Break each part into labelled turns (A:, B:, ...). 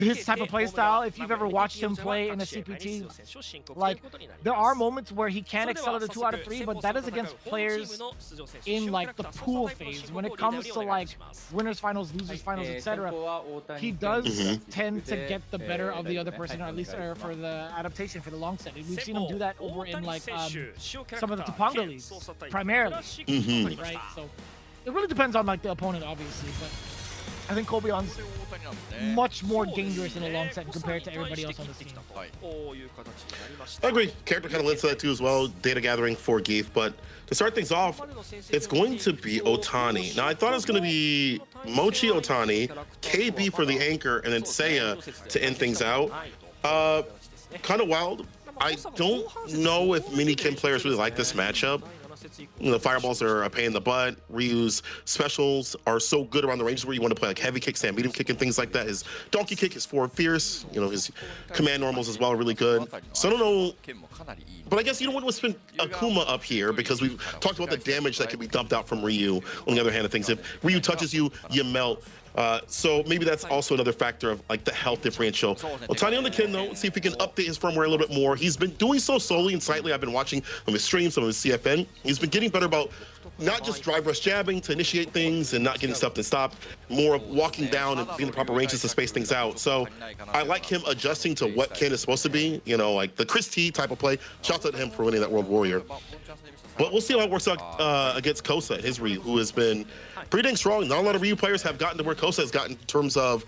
A: his type of play style, if you've ever watched him play in a CPT, like there are moments where he can excel at a 2 out of 3, but that is against players in like the pool phase. When it comes to like winners finals, losers finals, etc., he does tend to get the better of the other person, or at least for the adaptation for the long set. We've seen him do that over in like some of the Topanga leagues primarily, right? So it really depends on like the opponent, obviously, but I think Kobeon's much more dangerous in a long set compared to everybody else on the team.
B: I agree. Character kind of lends to that too as well. Data gathering for Geef, but to start things off, it's going to be Otani. Now I thought it was going to be Mochi Otani, KB for the anchor, and then Seiya to end things out. Kind of wild. I don't know if mini Kim players really like this matchup. You know, the fireballs are a pain in the butt. Ryu's specials are so good around the ranges where you want to play like heavy kick, stand medium kick, and things like that. His donkey kick, his forward fierce, you know, his command normals as well are really good. So I don't know, but I guess you don't want to spin Akuma up here because we've talked about the damage that can be dumped out from Ryu. On the other hand of things, if Ryu touches you, you melt. So maybe that's also another factor of like the health differential. Otani on the Kin though, let's see if we can update his firmware a little bit more. He's been doing so slowly and slightly. I've been watching some of his streams, some of his CFN. He's been getting better about not just drive rush jabbing to initiate things and not getting stuff to stop, more of walking down and being the proper ranges to space things out. So I like him adjusting to what Ken is supposed to be, you know, like the Chris T type of play. Shouts out to him for winning that World Warrior. But we'll see how it works out against Kosa, his Ryu, who has been pretty dang strong. Not a lot of Ryu players have gotten to where Kosa has gotten in terms of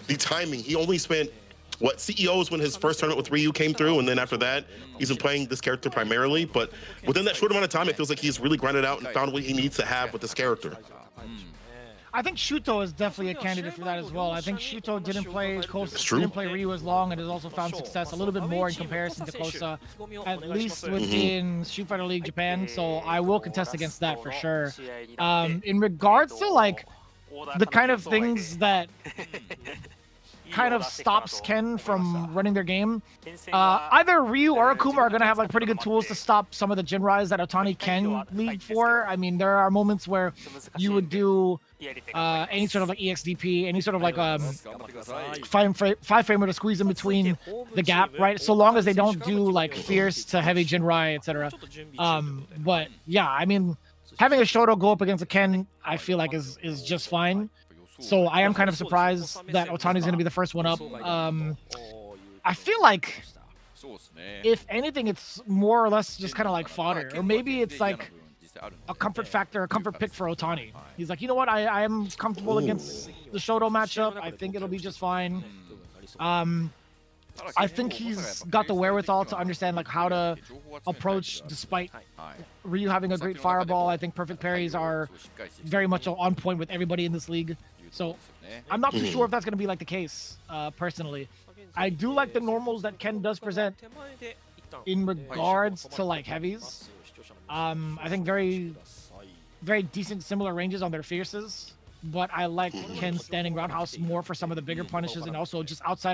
B: the timing. He only spent, what, CEOs when his first tournament with Ryu came through, and then after that, he's been playing this character primarily. But within that short amount of time, it feels like he's really grinded out and found what he needs to have with this character.
A: I think Shuto is definitely a candidate for that as well. I think Shuto didn't play Kosa, didn't play Ryu as long, and has also found success a little bit more in comparison to Kosa, at least within Street Fighter League Japan. So I will contest against that for sure. In regards to like the kind of things that kind of stops Ken from running their game, either Ryu or Akuma are going to have like pretty good tools to stop some of the Jinrais that Otani can lead for. I mean, there are moments where you would do any sort of like EXDP, any sort of like five framer to squeeze in between the gap, right? So long as they don't do like fierce to heavy Jinrai, etc. But yeah, I mean, having a Shoto go up against a Ken, I feel like is just fine. So I am kind of surprised that Otani's going to be the first one up. I feel like, if anything, it's more or less just kind of like fodder. Or maybe it's like a comfort factor, a comfort pick for Otani. He's like, you know what, I am comfortable against the Shoto matchup. I think it'll be just fine. I think he's got the wherewithal to understand like how to approach despite Ryu having a great fireball. I think perfect parries are very much on point with everybody in this league. So I'm not too sure if that's going to be like the case, personally. I do like the normals that Ken does present in regards to like heavies. I think very decent similar ranges on their fierces, but I like Ken's standing roundhouse more for some of the bigger punishes and also just outside